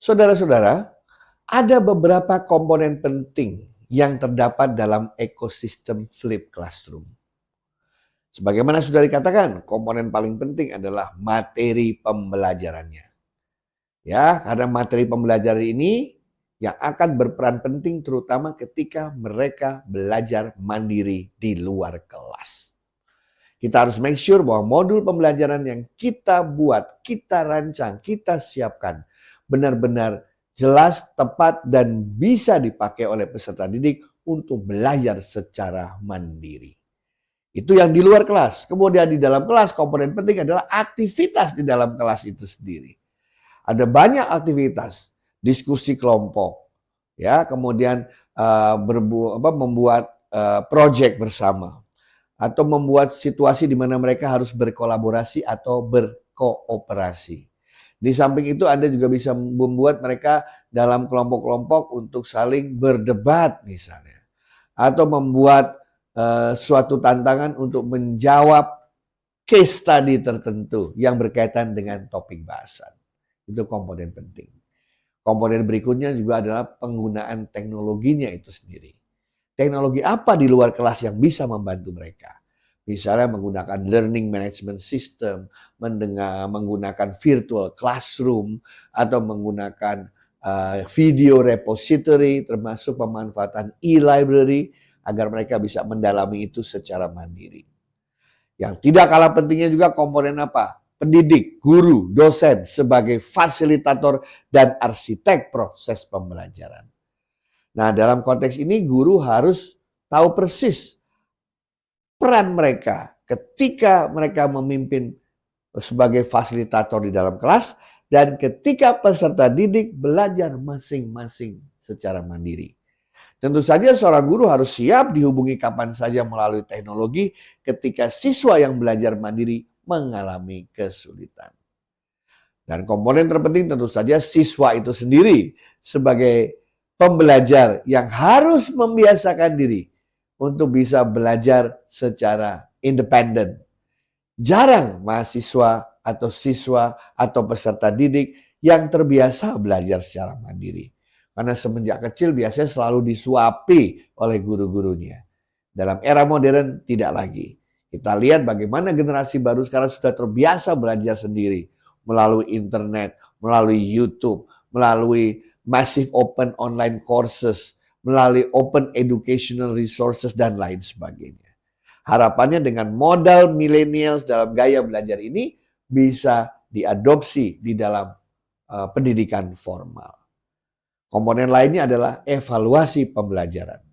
Saudara-saudara, ada beberapa komponen penting yang terdapat dalam ekosistem Flip Classroom. Sebagaimana sudah dikatakan, komponen paling penting adalah materi pembelajarannya. Ya, karena materi pembelajaran ini yang akan berperan penting terutama ketika mereka belajar mandiri di luar kelas. Kita harus make sure bahwa modul pembelajaran yang kita buat, kita rancang, kita siapkan benar-benar jelas, tepat, dan bisa dipakai oleh peserta didik untuk belajar secara mandiri. Itu yang di luar kelas. Kemudian di dalam kelas komponen penting adalah aktivitas di dalam kelas itu sendiri. Ada banyak aktivitas, diskusi kelompok, ya, kemudian membuat project bersama, atau membuat situasi di mana mereka harus berkolaborasi atau berkooperasi. Di samping itu Anda juga bisa membuat mereka dalam kelompok-kelompok untuk saling berdebat misalnya. Atau membuat suatu tantangan untuk menjawab case study tertentu yang berkaitan dengan topik bahasan. Itu komponen penting. Komponen berikutnya juga adalah penggunaan teknologinya itu sendiri. Teknologi apa di luar kelas yang bisa membantu mereka? Misalnya menggunakan learning management system, menggunakan virtual classroom, atau menggunakan video repository, termasuk pemanfaatan e-library, agar mereka bisa mendalami itu secara mandiri. Yang tidak kalah pentingnya juga komponen apa? Pendidik, guru, dosen sebagai fasilitator dan arsitek proses pembelajaran. Nah, dalam konteks ini guru harus tahu persis peran mereka ketika mereka memimpin sebagai fasilitator di dalam kelas dan ketika peserta didik belajar masing-masing secara mandiri. Tentu saja seorang guru harus siap dihubungi kapan saja melalui teknologi ketika siswa yang belajar mandiri mengalami kesulitan. Dan komponen terpenting tentu saja siswa itu sendiri sebagai pembelajar yang harus membiasakan diri untuk bisa belajar secara independen. Jarang mahasiswa atau siswa atau peserta didik yang terbiasa belajar secara mandiri. Karena semenjak kecil biasanya selalu disuapi oleh guru-gurunya. Dalam era modern tidak lagi. Kita lihat bagaimana generasi baru sekarang sudah terbiasa belajar sendiri. Melalui internet, melalui YouTube, melalui massive open online courses, melalui open educational resources, dan lain sebagainya. Harapannya dengan modal millennials dalam gaya belajar ini bisa diadopsi di dalam pendidikan formal. Komponen lainnya adalah evaluasi pembelajaran.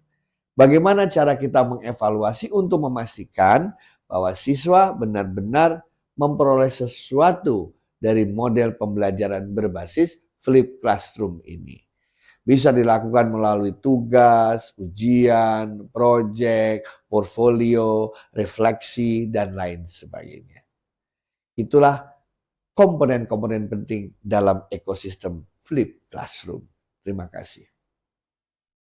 Bagaimana cara kita mengevaluasi untuk memastikan bahwa siswa benar-benar memperoleh sesuatu dari model pembelajaran berbasis Flip Classroom ini. Bisa dilakukan melalui tugas, ujian, proyek, portfolio, refleksi, dan lain sebagainya. Itulah komponen-komponen penting dalam ekosistem Flip Classroom. Terima kasih.